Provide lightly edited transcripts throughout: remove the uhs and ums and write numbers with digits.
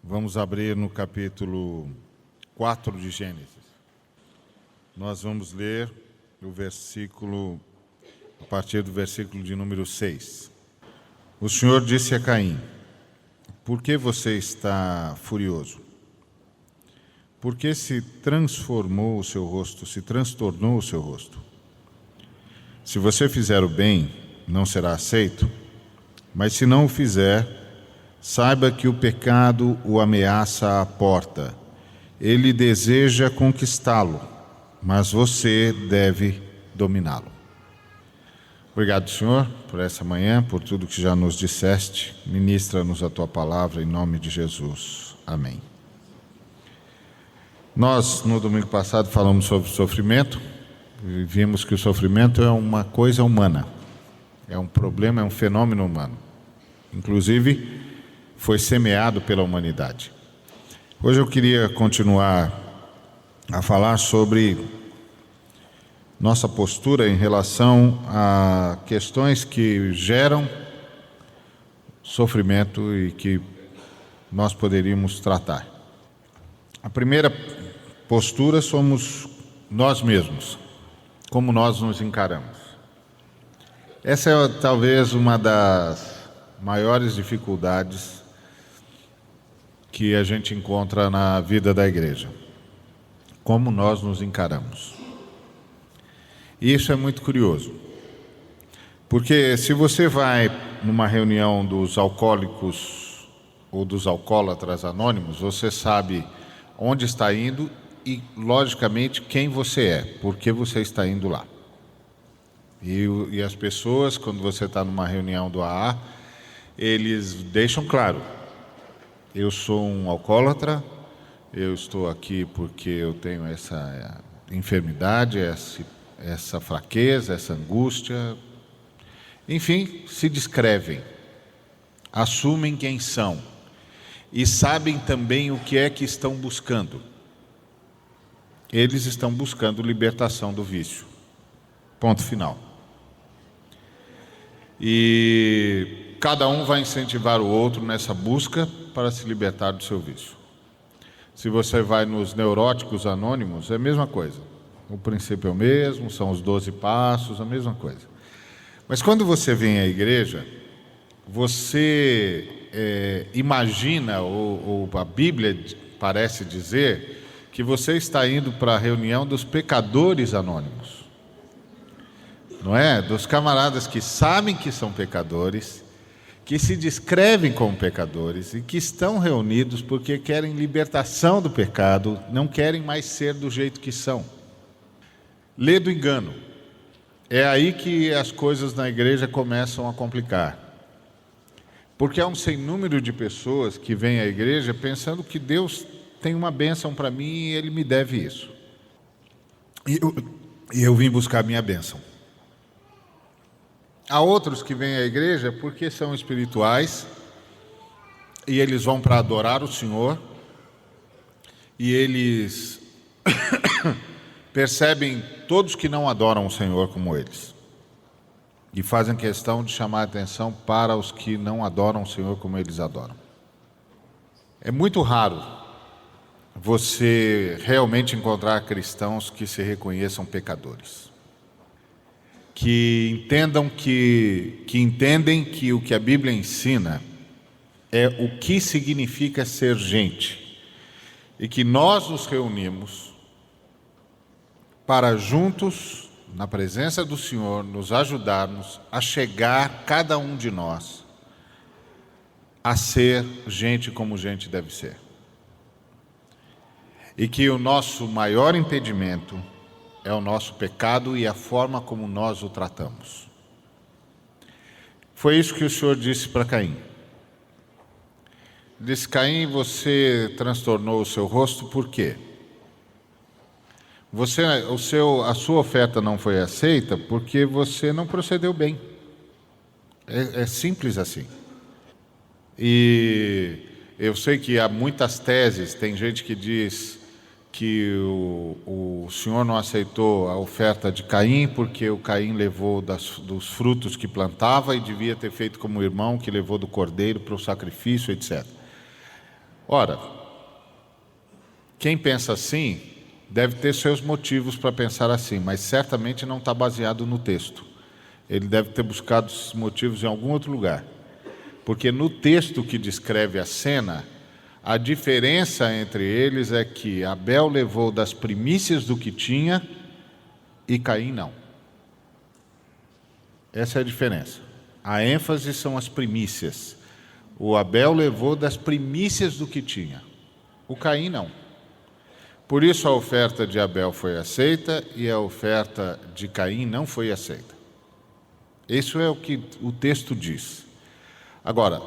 Vamos abrir no capítulo 4 de Gênesis. Nós vamos ler a partir do versículo de número 6. O Senhor disse a Caim: por que você está furioso? Por que se transtornou o seu rosto? Se você fizer o bem, não será aceito, mas se não o fizer, saiba que o pecado o ameaça à porta. Ele deseja conquistá-lo, mas você deve dominá-lo. Obrigado, Senhor, por essa manhã, por tudo que já nos disseste. Ministra-nos a tua palavra em nome de Jesus. Amém. Nós, no domingo passado, falamos sobre sofrimento e vimos que o sofrimento é uma coisa humana, é um problema, é um fenômeno humano. Inclusive, foi semeado pela humanidade. Hoje eu queria continuar a falar sobre nossa postura em relação a questões que geram sofrimento e que nós poderíamos tratar. A primeira postura somos nós mesmos, como nós nos encaramos. Essa é talvez uma das maiores dificuldades que a gente encontra na vida da igreja, como nós nos encaramos. E isso é muito curioso, porque se você vai numa reunião dos alcoólicos ou dos alcoólatras anônimos, você sabe onde está indo e, logicamente, quem você é, por que você está indo lá. E as pessoas, quando você está numa reunião do AA, eles deixam claro: eu sou um alcoólatra, eu estou aqui porque eu tenho essa enfermidade, essa fraqueza, essa angústia. Enfim, se descrevem, assumem quem são e sabem também o que é que estão buscando. Eles estão buscando libertação do vício. Ponto final. E cada um vai incentivar o outro nessa busca para se libertar do seu vício. Se você vai nos neuróticos anônimos, é a mesma coisa. O princípio é o mesmo, são os 12 passos, a mesma coisa. Mas quando você vem à igreja, você imagina, ou a Bíblia parece dizer, que você está indo para a reunião dos pecadores anônimos. Não é? Dos camaradas que sabem que são pecadores, que se descrevem como pecadores e que estão reunidos porque querem libertação do pecado, não querem mais ser do jeito que são. Lê do engano. É aí que as coisas na igreja começam a complicar. Porque há um sem número de pessoas que vêm à igreja pensando que Deus tem uma bênção para mim e Ele me deve isso. E eu vim buscar a minha bênção. Há outros que vêm à igreja porque são espirituais e eles vão para adorar o Senhor e eles percebem todos que não adoram o Senhor como eles e fazem questão de chamar a atenção para os que não adoram o Senhor como eles adoram. É muito raro você realmente encontrar cristãos que se reconheçam pecadores, que entendem que o que a Bíblia ensina é o que significa ser gente e que nós nos reunimos para juntos, na presença do Senhor, nos ajudarmos a chegar, cada um de nós, a ser gente como gente deve ser. E que o nosso maior impedimento é o nosso pecado e a forma como nós o tratamos. Foi isso que o Senhor disse para Caim. Disse: Caim, você transtornou o seu rosto por quê? A sua oferta não foi aceita porque você não procedeu bem. É simples assim. E eu sei que há muitas teses, tem gente que diz que o Senhor não aceitou a oferta de Caim porque o Caim levou dos frutos que plantava e devia ter feito como o irmão que levou do cordeiro para o sacrifício, etc. Ora, quem pensa assim deve ter seus motivos para pensar assim, mas certamente não está baseado no texto. Ele deve ter buscado esses motivos em algum outro lugar. Porque no texto que descreve a cena, a diferença entre eles é que Abel levou das primícias do que tinha e Caim não. Essa é a diferença. A ênfase são as primícias. O Abel levou das primícias do que tinha. O Caim não. Por isso a oferta de Abel foi aceita e a oferta de Caim não foi aceita. Isso é o que o texto diz. Agora,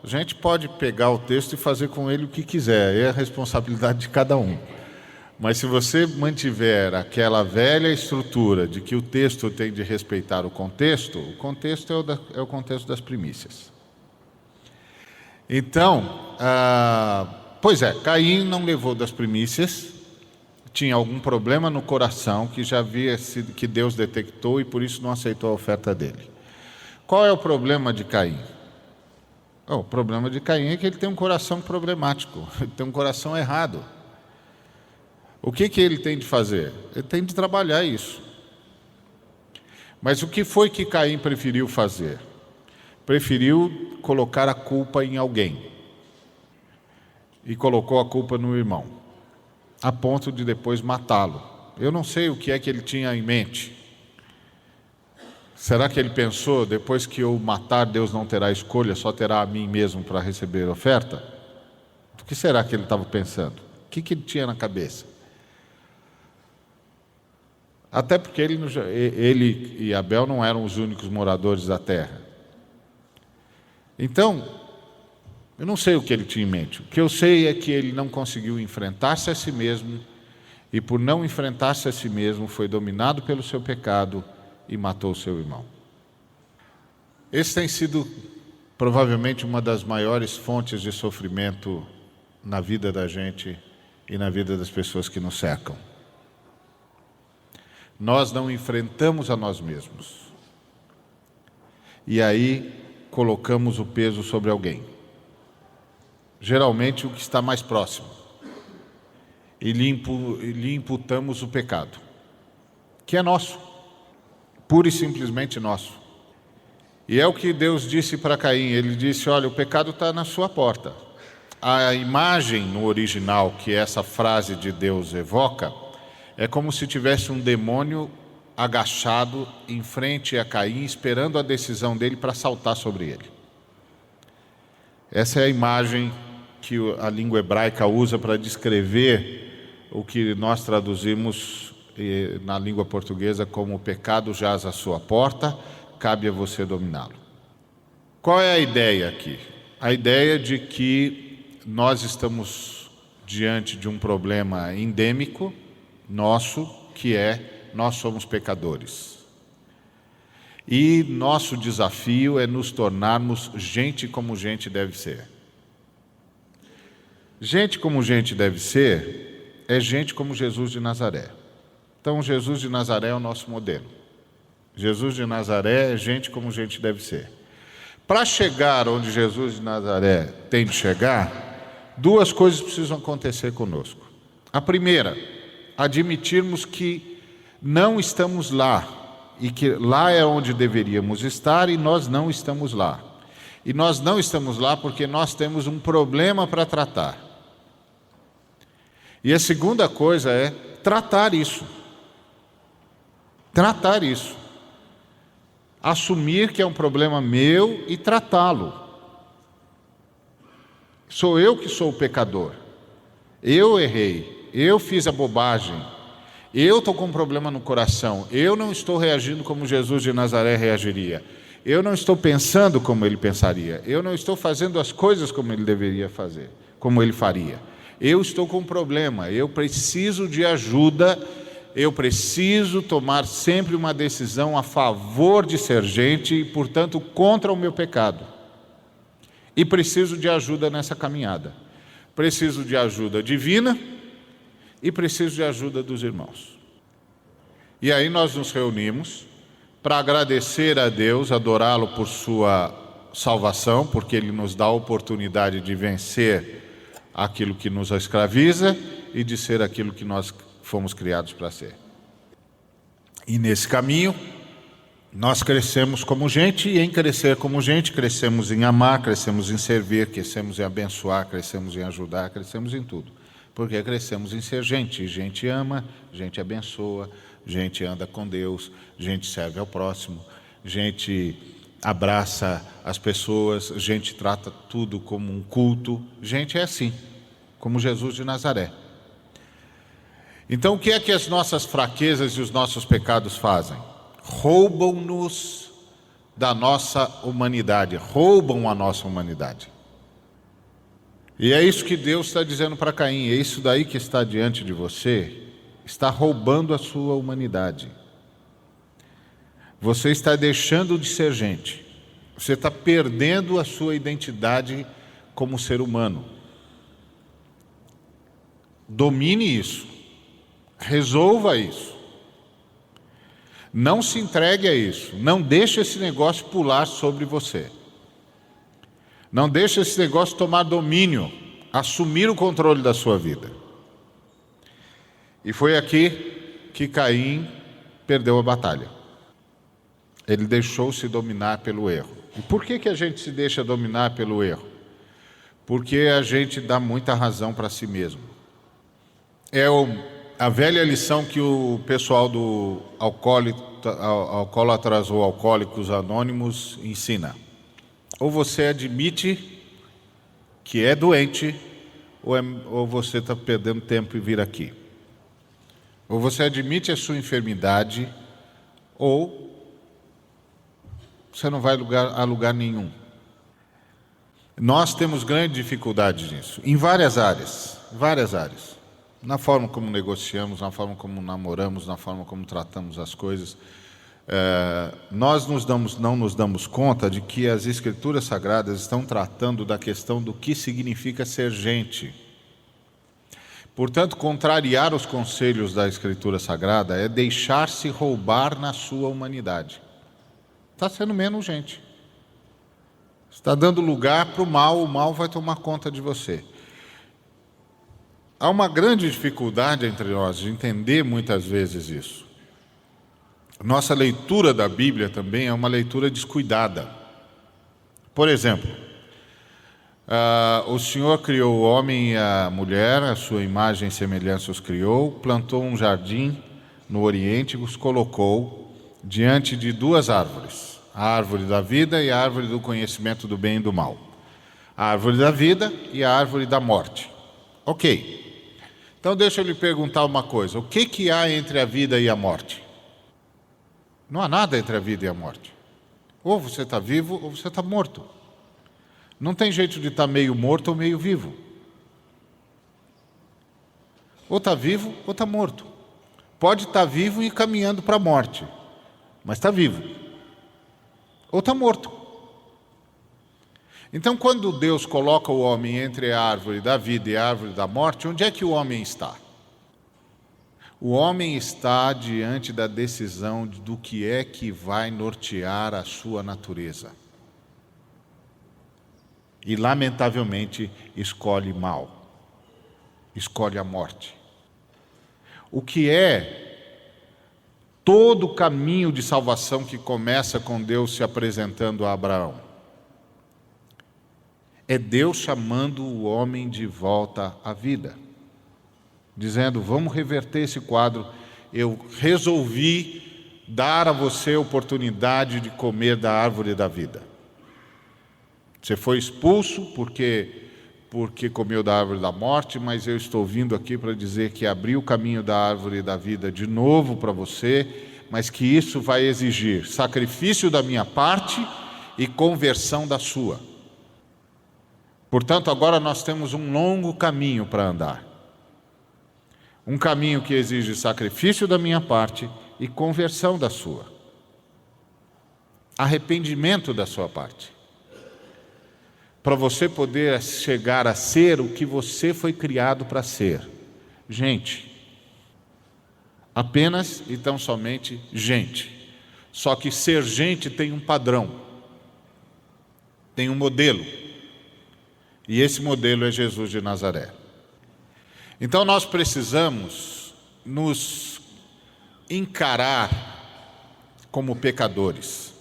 a gente pode pegar o texto e fazer com ele o que quiser, é a responsabilidade de cada um. Mas se você mantiver aquela velha estrutura de que o texto tem de respeitar o contexto é o contexto das primícias. Então, pois é, Caim não levou das primícias, tinha algum problema no coração que já havia sido, que Deus detectou e por isso não aceitou a oferta dele. Qual é o problema de Caim? O problema de Caim é que ele tem um coração problemático, ele tem um coração errado. O que ele tem de fazer? Ele tem de trabalhar isso. Mas o que foi que Caim preferiu fazer? Preferiu colocar a culpa em alguém. E colocou a culpa no irmão, a ponto de depois matá-lo. Eu não sei o que é que ele tinha em mente. Será que ele pensou, depois que eu matar, Deus não terá escolha, só terá a mim mesmo para receber a oferta? O que será que ele estava pensando? O que ele tinha na cabeça? Até porque ele e Abel não eram os únicos moradores da terra. Então, eu não sei o que ele tinha em mente. O que eu sei é que ele não conseguiu enfrentar-se a si mesmo e por não enfrentar-se a si mesmo foi dominado pelo seu pecado e matou seu irmão. Esse tem sido provavelmente uma das maiores fontes de sofrimento na vida da gente e na vida das pessoas que nos cercam. Nós não enfrentamos a nós mesmos. E aí colocamos o peso sobre alguém. Geralmente o que está mais próximo. E lhe imputamos o pecado, que é nosso. Pura e simplesmente nosso. E é o que Deus disse para Caim. Ele disse, olha, o pecado está na sua porta. A imagem no original que essa frase de Deus evoca é como se tivesse um demônio agachado em frente a Caim, esperando a decisão dele para saltar sobre ele. Essa é a imagem que a língua hebraica usa para descrever o que nós traduzimos na língua portuguesa como o pecado jaz à sua porta, cabe a você dominá-lo. Qual é a ideia aqui? A ideia de que nós estamos diante de um problema endêmico nosso, que é nós somos pecadores. E nosso desafio é nos tornarmos gente como gente deve ser. Gente como gente deve ser é gente como Jesus de Nazaré. Então, Jesus de Nazaré é o nosso modelo. Jesus de Nazaré é gente como gente deve ser. Para chegar onde Jesus de Nazaré tem de chegar, duas coisas precisam acontecer conosco. A primeira, admitirmos que não estamos lá, e que lá é onde deveríamos estar e nós não estamos lá. E nós não estamos lá porque nós temos um problema para tratar. E a segunda coisa é tratar isso. Tratar isso. Assumir que é um problema meu e tratá-lo. Sou eu que sou o pecador. Eu errei. Eu fiz a bobagem. Eu estou com um problema no coração. Eu não estou reagindo como Jesus de Nazaré reagiria. Eu não estou pensando como ele pensaria. Eu não estou fazendo as coisas como ele deveria fazer, como ele faria. Eu estou com um problema. Eu preciso de ajuda. Eu preciso tomar sempre uma decisão a favor de ser gente e, portanto, contra o meu pecado. E preciso de ajuda nessa caminhada. Preciso de ajuda divina e preciso de ajuda dos irmãos. E aí nós nos reunimos para agradecer a Deus, adorá-lo por sua salvação, porque Ele nos dá a oportunidade de vencer aquilo que nos escraviza e de ser aquilo que nós fomos criados para ser. E nesse caminho, nós crescemos como gente, e em crescer como gente, crescemos em amar, crescemos em servir, crescemos em abençoar, crescemos em ajudar, crescemos em tudo. Porque crescemos em ser gente. Gente ama, gente abençoa, gente anda com Deus, gente serve ao próximo, gente abraça as pessoas, gente trata tudo como um culto. Gente é assim, como Jesus de Nazaré. Então, o que é que as nossas fraquezas e os nossos pecados fazem? Roubam-nos da nossa humanidade, roubam a nossa humanidade. E é isso que Deus está dizendo para Caim, é isso daí que está diante de você, está roubando a sua humanidade. Você está deixando de ser gente, você está perdendo a sua identidade como ser humano. Domine isso. Resolva isso. Não se entregue a isso. Não deixe esse negócio pular sobre você. Não deixe esse negócio tomar domínio, assumir o controle da sua vida. E foi aqui que Caim perdeu a batalha. Ele deixou-se dominar pelo erro. E por que a gente se deixa dominar pelo erro? Porque a gente dá muita razão para si mesmo. É a velha lição que o pessoal do Alcoólatras ou Alcoólicos Anônimos ensina. Ou você admite que é doente, ou você está perdendo tempo em vir aqui. Ou você admite a sua enfermidade, ou você não vai a lugar nenhum. Nós temos grande dificuldade nisso, em várias áreas. Na forma como negociamos, na forma como namoramos, na forma como tratamos as coisas. Nós não nos damos conta de que as Escrituras Sagradas estão tratando da questão do que significa ser gente. Portanto, contrariar os conselhos da Escritura Sagrada é deixar-se roubar na sua humanidade. Está sendo menos gente. Está dando lugar para o mal vai tomar conta de você. Há uma grande dificuldade entre nós de entender muitas vezes isso. Nossa leitura da Bíblia também é uma leitura descuidada. Por exemplo, o Senhor criou o homem e a mulher, a sua imagem e semelhança os criou, plantou um jardim no Oriente e os colocou diante de duas árvores, a árvore da vida e a árvore do conhecimento do bem e do mal. A árvore da vida e a árvore da morte. Ok. Então deixa eu lhe perguntar uma coisa, o que há entre a vida e a morte? Não há nada entre a vida e a morte. Ou você está vivo ou você está morto. Não tem jeito de estar meio morto ou meio vivo. Ou está vivo ou está morto. Pode estar vivo e caminhando para a morte, mas está vivo. Ou está morto. Então, quando Deus coloca o homem entre a árvore da vida e a árvore da morte, onde é que o homem está? O homem está diante da decisão do que é que vai nortear a sua natureza. E, lamentavelmente, escolhe mal. Escolhe a morte. O que é todo o caminho de salvação que começa com Deus se apresentando a Abraão? É Deus chamando o homem de volta à vida, dizendo, vamos reverter esse quadro, eu resolvi dar a você a oportunidade de comer da árvore da vida. Você foi expulso porque comeu da árvore da morte, mas eu estou vindo aqui para dizer que abri o caminho da árvore da vida de novo para você, mas que isso vai exigir sacrifício da minha parte e conversão da sua. Portanto, agora nós temos um longo caminho para andar. Um caminho que exige sacrifício da minha parte e conversão da sua. Arrependimento da sua parte. Para você poder chegar a ser o que você foi criado para ser. Gente. Apenas e tão somente gente. Só que ser gente tem um padrão. Tem um modelo. E esse modelo é Jesus de Nazaré. Então nós precisamos nos encarar como pecadores,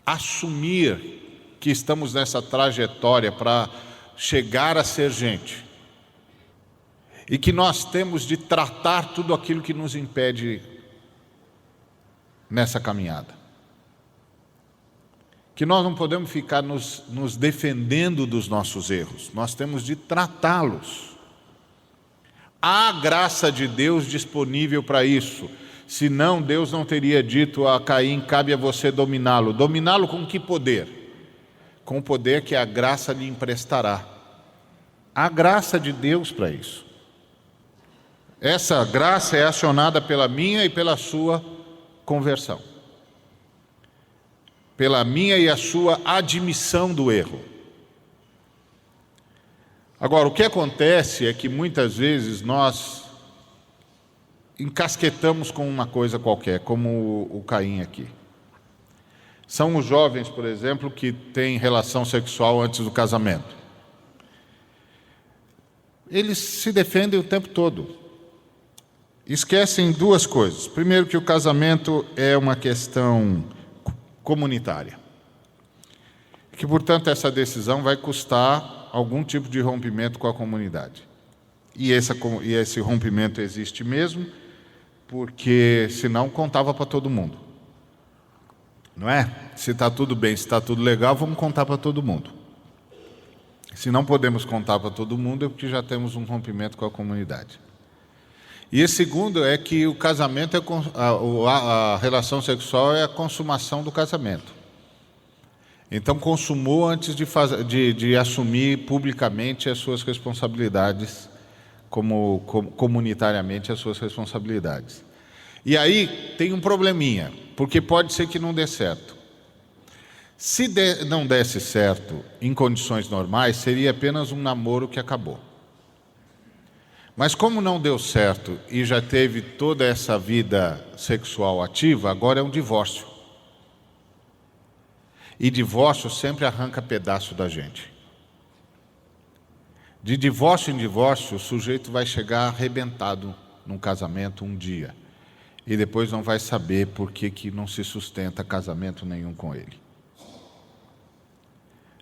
assumir que estamos nessa trajetória para chegar a ser gente, e que nós temos de tratar tudo aquilo que nos impede nessa caminhada. Que nós não podemos ficar nos defendendo dos nossos erros, nós temos de tratá-los. Há graça de Deus disponível para isso, senão Deus não teria dito a Caim: cabe a você dominá-lo. Dominá-lo com que poder? Com o poder que a graça lhe emprestará. Há graça de Deus para isso. Essa graça é acionada pela minha e pela sua conversão, pela minha e a sua admissão do erro. Agora, o que acontece é que muitas vezes nós encasquetamos com uma coisa qualquer, como o Caim aqui. São os jovens, por exemplo, que têm relação sexual antes do casamento. Eles se defendem o tempo todo. Esquecem duas coisas. Primeiro, que o casamento é uma questão comunitária, que, portanto, essa decisão vai custar algum tipo de rompimento com a comunidade. E esse rompimento existe mesmo, porque senão contava para todo mundo. Não é? Se está tudo bem, se está tudo legal, vamos contar para todo mundo. Se não podemos contar para todo mundo, é porque já temos um rompimento com a comunidade. E o segundo é que o casamento, a relação sexual é a consumação do casamento. Então consumou antes de assumir publicamente as suas responsabilidades, comunitariamente as suas responsabilidades. E aí tem um probleminha, porque pode ser que não dê certo. Se não desse certo em condições normais, seria apenas um namoro que acabou. Mas como não deu certo e já teve toda essa vida sexual ativa, agora é um divórcio. E divórcio sempre arranca pedaço da gente. De divórcio em divórcio, o sujeito vai chegar arrebentado num casamento um dia. E depois não vai saber por que não se sustenta casamento nenhum com ele.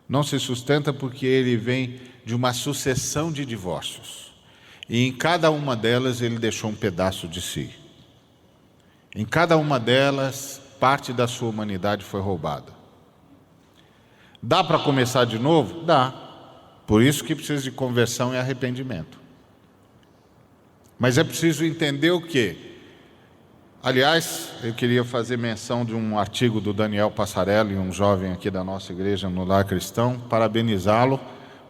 Não se sustenta porque ele vem de uma sucessão de divórcios. E em cada uma delas ele deixou um pedaço de si. Em cada uma delas, parte da sua humanidade foi roubada. Dá para começar de novo? Dá. Por isso que precisa de conversão e arrependimento. Mas é preciso entender o quê? Aliás, eu queria fazer menção de um artigo do Daniel Passarelli, um jovem aqui da nossa igreja no Lar Cristão, parabenizá-lo,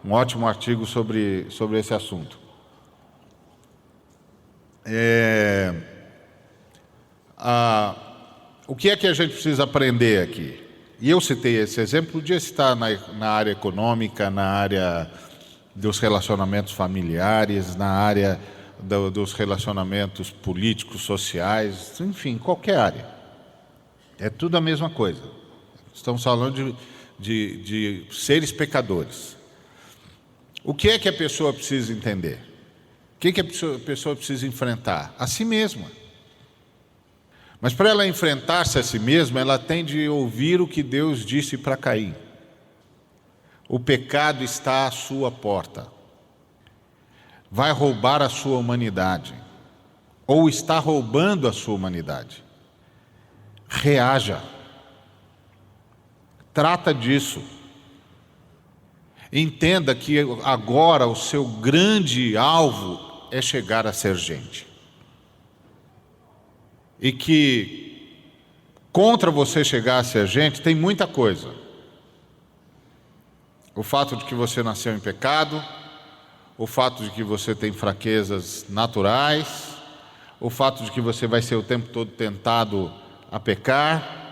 um ótimo artigo sobre esse assunto. O que é que a gente precisa aprender aqui? E eu citei esse exemplo, podia citar na área econômica, na área dos relacionamentos familiares, na área dos relacionamentos políticos, sociais, enfim, qualquer área. É tudo a mesma coisa. Estamos falando de seres pecadores. O que é que a pessoa precisa entender? O que é que a pessoa precisa enfrentar? A si mesma. Mas para ela enfrentar-se a si mesma, ela tem de ouvir o que Deus disse para Caim. O pecado está à sua porta. Vai roubar a sua humanidade. Ou está roubando a sua humanidade. Reaja. Trata disso. Entenda que agora o seu grande alvo é chegar a ser gente. E que contra você chegar a ser gente tem muita coisa. O fato de que você nasceu em pecado, o fato de que você tem fraquezas naturais, o fato de que você vai ser o tempo todo tentado a pecar.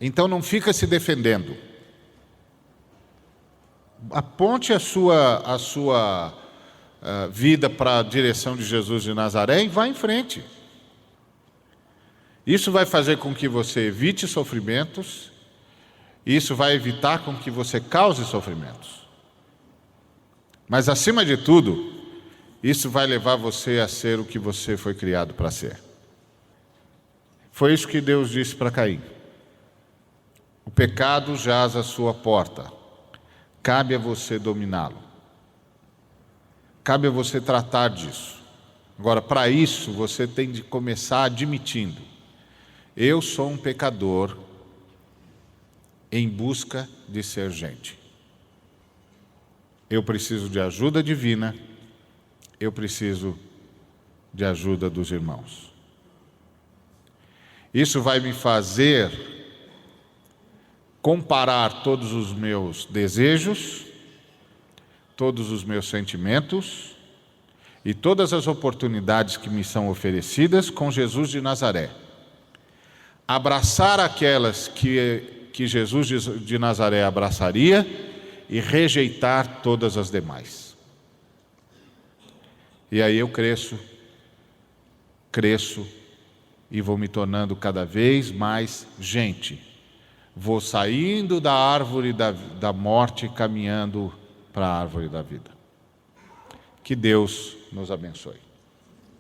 Então não fica se defendendo. Aponte a sua vida para a direção de Jesus de Nazaré e vá em frente. Isso vai fazer com que você evite sofrimentos, isso vai evitar com que você cause sofrimentos. Mas, acima de tudo, isso vai levar você a ser o que você foi criado para ser. Foi isso que Deus disse para Caim. O pecado jaz à sua porta. Cabe a você dominá-lo. Cabe a você tratar disso. Agora, para isso, você tem de começar admitindo: eu sou um pecador em busca de ser gente. Eu preciso de ajuda divina, eu preciso de ajuda dos irmãos. Isso vai me fazer comparar todos os meus desejos, todos os meus sentimentos e todas as oportunidades que me são oferecidas com Jesus de Nazaré. Abraçar aquelas que Jesus de Nazaré abraçaria e rejeitar todas as demais. E aí eu cresço e vou me tornando cada vez mais gente. Vou saindo da árvore da morte, caminhando para a árvore da vida. Que Deus nos abençoe.